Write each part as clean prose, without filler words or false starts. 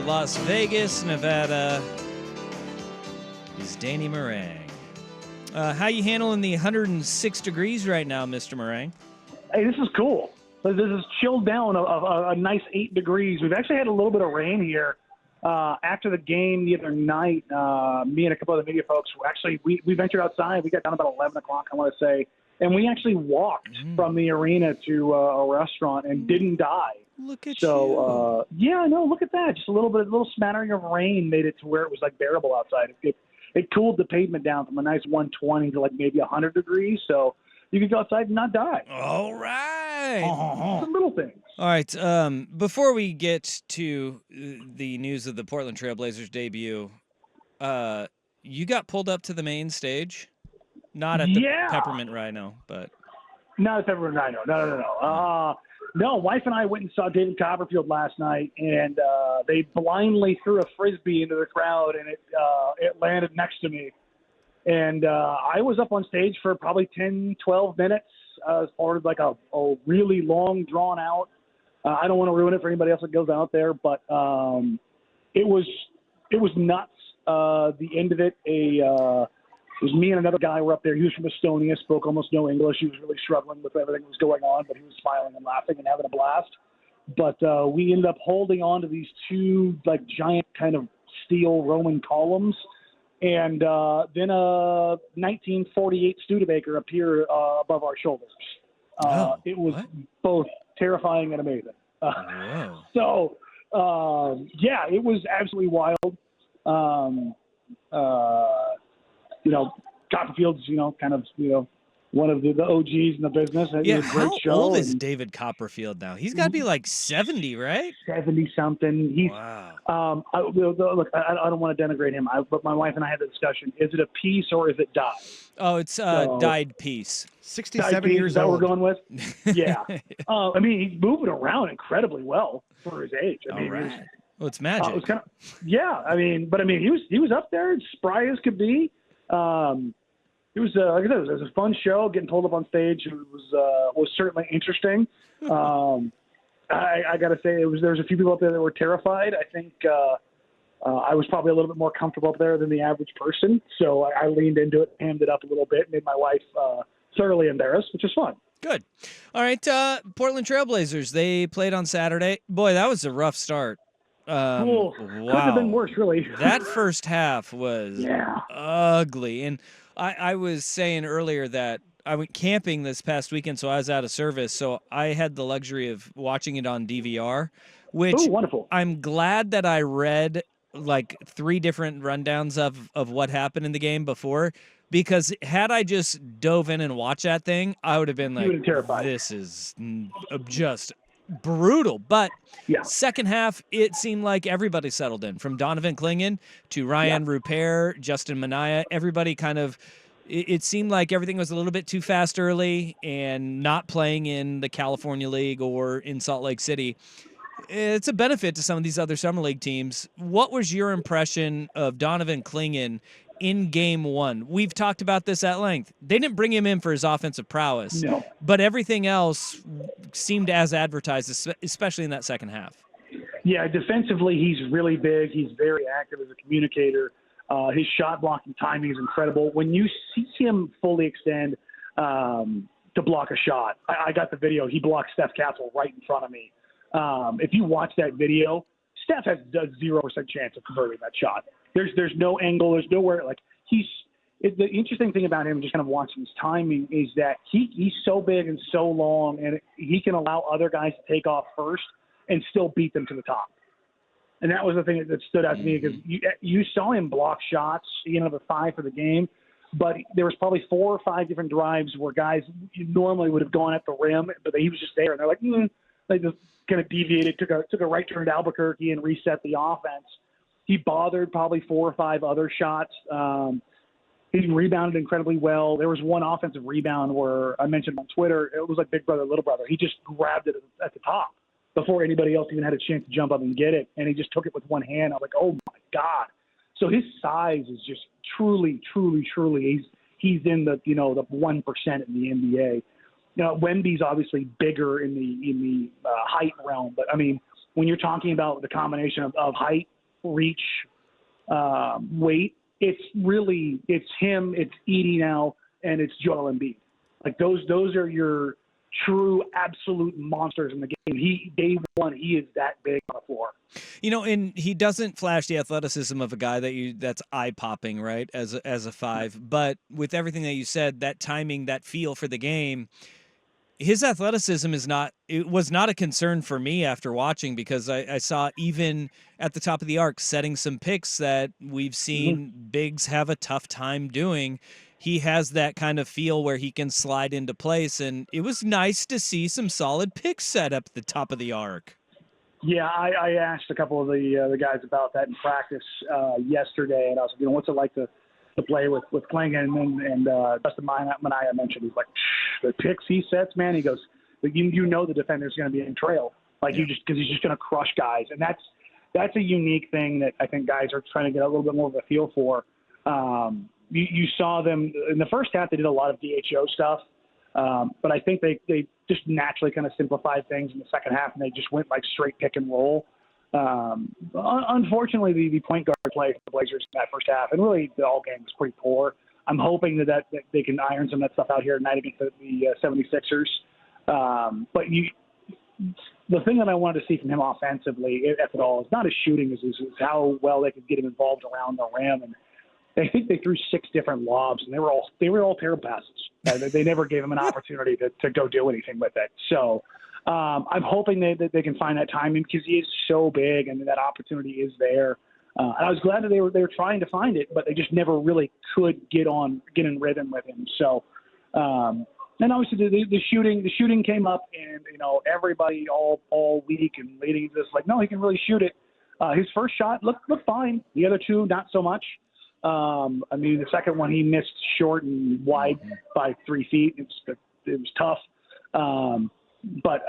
Las Vegas, Nevada, is Danny Marang. How you handling the 106 degrees right now, Mr. Marang? Hey, this is cool. This is chilled down a nice 8 degrees. We've actually had a little bit of rain here. After the game the other night, me and a couple of the media folks we ventured outside. We got down about 11 o'clock, I want to say, and we actually walked from the arena to a restaurant and didn't die. Look at you. Yeah, no, look at that. Just a little smattering of rain made it to where it was like bearable outside. It cooled the pavement down from a nice 120 to like maybe 100 degrees. So you could go outside and not die. All right. Some little things. All right. Before we get to the news of the Portland Trailblazers debut, you got pulled up to the main stage, not at the Peppermint Rhino, but not at the Peppermint Rhino. No. No, wife and I went and saw David Copperfield last night, and they blindly threw a Frisbee into the crowd, and it landed next to me. And I was up on stage for probably 10, 12 minutes as part of like a really long, drawn-out. I don't want to ruin it for anybody else that goes out there, but it was nuts. The end of it, it was me and another guy were up there. He was from Estonia, spoke almost no English. He was really struggling with everything that was going on, but he was smiling and laughing and having a blast. But we ended up holding on to these two like giant kind of steel Roman columns. And then a 1948 Studebaker appeared above our shoulders. It was both terrifying and amazing. So, it was absolutely wild. Copperfield's, kind of, one of the OGs in the business. Yeah, great how show. old is David Copperfield now? He's got to be like 70, right? 70-something. He's, wow. Look, I don't want to denigrate him, but my wife and I had the discussion. Is it a piece or is it died? Oh, it's dyed piece. 67 years is that old. what we're going with? Yeah. He's moving around incredibly well for his age. All right. Well, it's magic. It was kind of, he was up there, as spry as could be. It was like I said, it was a fun show. Getting pulled up on stage was certainly interesting. I got to say, there was a few people up there that were terrified. I think I was probably a little bit more comfortable up there than the average person, so I leaned into it, hammed it up a little bit, made my wife thoroughly embarrassed, which is fun. Good. All right, Portland Trailblazers. They played on Saturday. Boy, that was a rough start. Wow. Couldn't have been worse, really. That first half was ugly. And I was saying earlier that I went camping this past weekend, so I was out of service. So I had the luxury of watching it on DVR, which wonderful. I'm glad that I read like 3 different rundowns of what happened in the game before, because had I just dove in and watched that thing, I would have been like, this is just brutal. But second half, it seemed like everybody settled in, from Donovan Clingan to Ryan Rupert, Justin Minaya. Everybody kind of, it seemed like everything was a little bit too fast early, and not playing in the California League or in Salt Lake City. It's a benefit to some of these other Summer League teams. What was your impression of Donovan Clingan in Game 1? We've talked about this at length. They didn't bring him in for his offensive prowess, but everything else seemed as advertised, especially in that second half. Yeah, defensively, he's really big. He's very active as a communicator. His shot blocking timing is incredible. When you see him fully extend to block a shot, I got the video. He blocked Steph Castle right in front of me. If you watch that video, Steph has 0% chance of converting that shot. There's no angle. There's nowhere the interesting thing about him, just kind of watching his timing, is that he's so big and so long, and he can allow other guys to take off first and still beat them to the top. And that was the thing that stood out to me, because you saw him block shots. He ended up with 5 for the game, but there was probably 4 or 5 different drives where guys normally would have gone at the rim, but he was just there, and they're like, they just kind of deviated, took a right turn to Albuquerque and reset the offense. He bothered probably 4 or 5 other shots. He rebounded incredibly well. There was one offensive rebound where I mentioned on Twitter, it was like big brother, little brother. He just grabbed it at the top before anybody else even had a chance to jump up and get it, and he just took it with one hand. I was like, oh, my God. So his size is just truly, he's in the 1% in the NBA. Now, Wemby's obviously bigger in the height realm, but I mean, when you're talking about the combination of height, reach, weight, it's him, it's Edie now, and it's Joel Embiid. Like those are your true absolute monsters in the game. Day one, he is that big on the floor. And he doesn't flash the athleticism of a guy that's eye popping, right? As a five, but with everything that you said, that timing, that feel for the game, his athleticism was not a concern for me after watching, because I saw even at the top of the arc setting some picks that we've seen bigs have a tough time doing. He has that kind of feel where he can slide into place, and it was nice to see some solid picks set up at the top of the arc. Yeah, I asked a couple of the guys about that in practice yesterday, and I was like, what's it like to play with Klingon, and Justin Minaya mentioned, he's like, the picks he sets, man, he goes, you know the defender's going to be in trail, because he's just going to crush guys, and that's a unique thing that I think guys are trying to get a little bit more of a feel for. You saw them in the first half; they did a lot of DHO stuff, but I think they just naturally kind of simplified things in the second half, and they just went like straight pick and roll. Unfortunately, the point guard play for the Blazers in that first half, and really the all game, was pretty poor. I'm hoping that they can iron some of that stuff out here tonight against the 76ers. But the thing that I wanted to see from him offensively, if at all, is not his shooting, is how well they could get him involved around the rim. And I think they threw 6 different lobs, and they were all terrible passes. They never gave him an opportunity to go do anything with it. So I'm hoping that they can find that timing, because he is so big and that opportunity is there. And I was glad that they were trying to find it, but they just never really could get in rhythm with him. So, and obviously the shooting came up, and everybody all week and leading to this, like, no, he can really shoot it. His first shot looked fine. The other two, not so much. The second one he missed short and wide by 3 feet. It was tough. But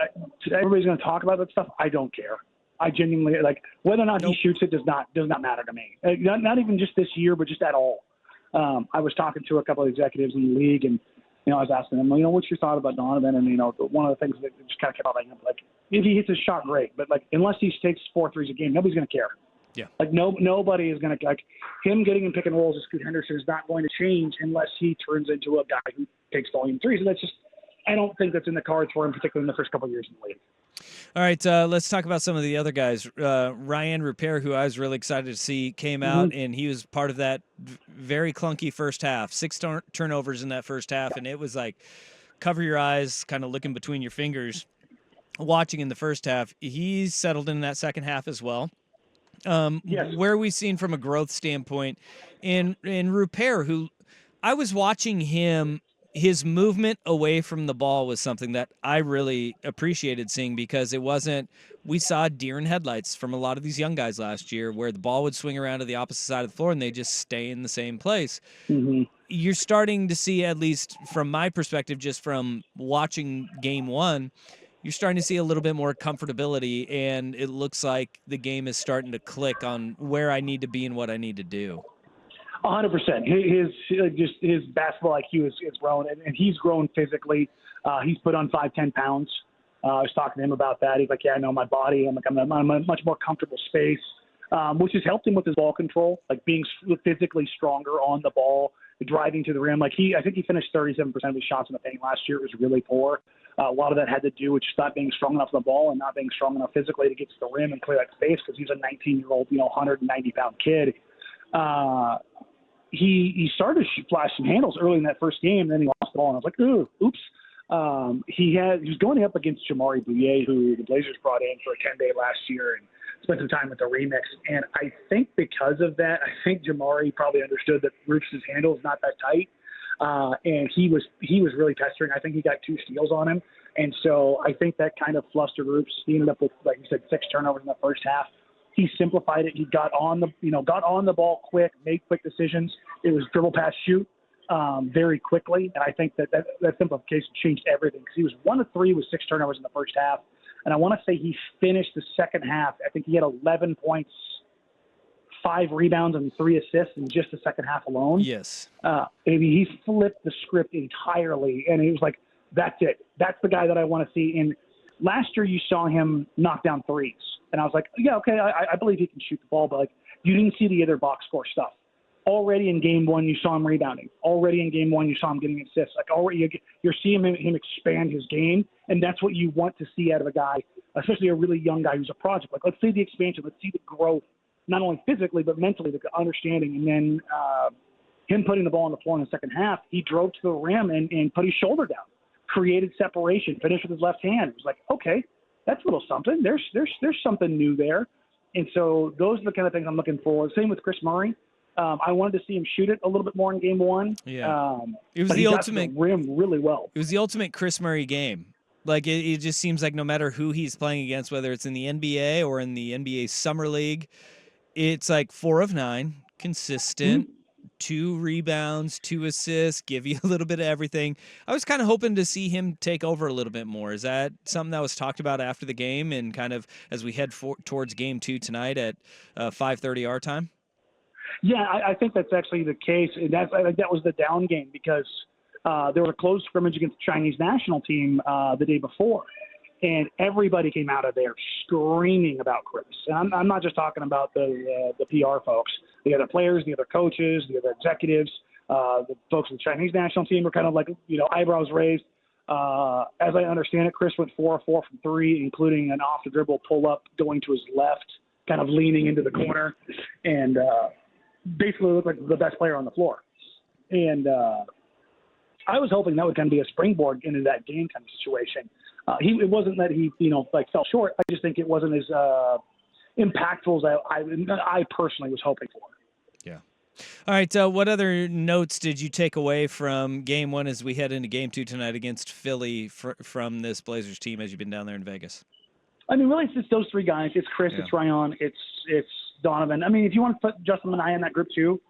everybody's going to talk about that stuff. I don't care. I genuinely, whether or not he shoots it does not matter to me. Not even just this year, but just at all. I was talking to a couple of executives in the league, and I was asking them, what's your thought about Donovan? And one of the things that just kind of kept popping up, if he hits his shot, great, but unless he takes 4 threes a game, nobody's going to care. Yeah. Nobody is going to him getting in pick and rolls as Scoot Henderson is not going to change unless he turns into a guy who takes volume threes. And that's just, I don't think that's in the cards for him, particularly in the first couple of years in the league. All right, let's talk about some of the other guys. Ryan Rupert, who I was really excited to see, came out, and he was part of that very clunky first half. 6 turnovers in that first half, and it was like, cover your eyes, kind of looking between your fingers, watching in the first half. He's settled in that second half as well. Yes. Where are we seeing from a growth standpoint in Rupert, who I was watching him, his movement away from the ball was something that I really appreciated seeing, because we saw deer in headlights from a lot of these young guys last year, where the ball would swing around to the opposite side of the floor and they just stay in the same place. Mm-hmm. You're starting to see, at least from my perspective, just from watching game one, you're starting to see a little bit more comfortability, and it looks like the game is starting to click on where I need to be and what I need to do. 100%. His basketball IQ is grown, and he's grown physically. He's put on 5-10 pounds. I was talking to him about that. He's like, yeah, I know my body. I'm in a much more comfortable space, which has helped him with his ball control, being physically stronger on the ball, driving to the rim. I think he finished 37% of his shots in the paint last year. It was really poor. A lot of that had to do with just not being strong enough on the ball and not being strong enough physically to get to the rim and clear that space, because he's a 19-year-old, 190-pound kid. He started to flash some handles early in that first game, and then he lost the ball, and I was like, oops. He was going up against Jamari Bouye, who the Blazers brought in for a 10-day last year and spent some time with the remix. And I think because of that, Jamari probably understood that Rufus' handle is not that tight. And he was really pestering. I think he got 2 steals on him. And so I think that kind of flustered Rufus. He ended up with, like you said, 6 turnovers in the first half. He simplified it. He got on the ball quick, made quick decisions. It was dribble, pass, shoot very quickly. And I think that simplification changed everything, because he was 1 of 3 with 6 turnovers in the first half. And I want to say he finished the second half. I think he had 11 points, 5 rebounds, and 3 assists in just the second half alone. Yes. He flipped the script entirely, and he was like, that's it. That's the guy that I want to see. And last year you saw him knock down threes. And I was like, yeah, okay, I believe he can shoot the ball, but like you didn't see the other box score stuff. Already in game one, you saw him rebounding. Already in game one, you saw him getting assists. Like already, you're seeing him expand his game, and that's what you want to see out of a guy, especially a really young guy who's a project. Like let's see the expansion, let's see the growth, not only physically but mentally, the understanding. And then him putting the ball on the floor in the second half, he drove to the rim and put his shoulder down, created separation, finished with his left hand. It was like, okay, that's a little something. There's something new there. And so those are the kind of things I'm looking for. Same with Chris Murray. I wanted to see him shoot it a little bit more in game one. Yeah, it was but the he ultimate got to the rim really well. It was the ultimate Chris Murray game. Like it just seems like no matter who he's playing against, whether it's in the NBA or in the NBA Summer League, it's like 4 of 9, consistent, 2 rebounds, 2 assists, give you a little bit of everything. I was kind of hoping to see him take over a little bit more. Is that something that was talked about after the game and kind of as we head towards game 2 tonight at 5:30 our time? Yeah, I think that's actually the case. And I think that was the down game because there was a close scrimmage against the Chinese national team the day before. And everybody came out of there screaming about Chris. And I'm not just talking about the PR folks. The other players, the other coaches, the other executives, the folks in the Chinese national team were kind of like, eyebrows raised. As I understand it, Chris went 4 of 4 from 3, including an off-the-dribble pull-up going to his left, kind of leaning into the corner, and basically looked like the best player on the floor. And I was hoping that would kind of be a springboard into that game kind of situation. It wasn't that he, fell short. I just think it wasn't as impactful as I personally was hoping for. Yeah. All right. What other notes did you take away from game 1 as we head into game 2 tonight against Philly from this Blazers team as you've been down there in Vegas? I mean, really, it's just those 3 guys. It's Chris, it's Ryan, it's Donovan. I mean, if you want to put Justin and I in that group too,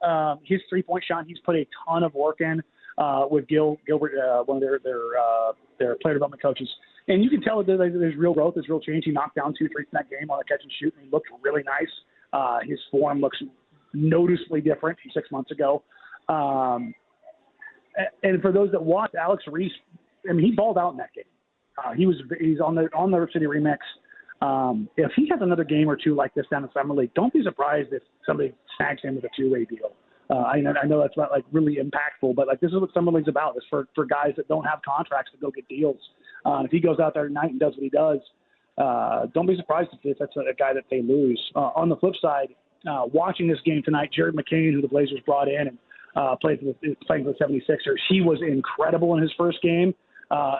his 3-point shot, he's put a ton of work in with Gilbert, one of their player development coaches. And you can tell that there's real growth, there's real change. He knocked down 2 threes in that game on a catch and shoot, and he looked really nice. His form looks noticeably different from 6 months ago. And for those that watched, Alex Reese, I mean, he balled out in that game. He's on the Rip City remix. If he has another game or 2 like this down in Summer League, don't be surprised if somebody snags him with a 2-way deal. I know that's not like really impactful, but like this is what Summer League's about. It's for guys that don't have contracts to go get deals. If he goes out there tonight and does what he does, don't be surprised if that's a guy that they lose. On the flip side, watching this game tonight, Jared McCain, who the Blazers brought in and playing for the 76ers, he was incredible in his first game.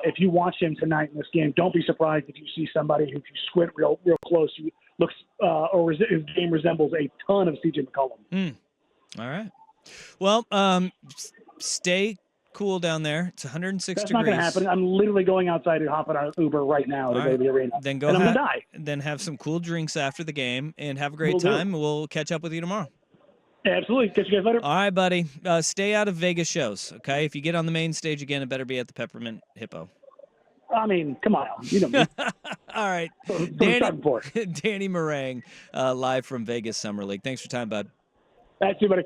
If you watch him tonight in this game, don't be surprised if you see somebody who, if you squint real close, who looks his game resembles a ton of C.J. McCollum. All right. Well, stay cool down there. It's 106 That's degrees. Not going to happen. I'm literally going outside and hopping on an Uber right now to go to the arena. Then I'm going to die. Then have some cool drinks after the game and have a great time. We'll catch up with you tomorrow. Absolutely. Catch you guys later. All right, buddy. Stay out of Vegas shows, okay? If you get on the main stage again, it better be at the Peppermint Hippo. I mean, come on. You know me. All right. Danny Marang, live from Vegas Summer League. Thanks for your time, bud. That's you, buddy.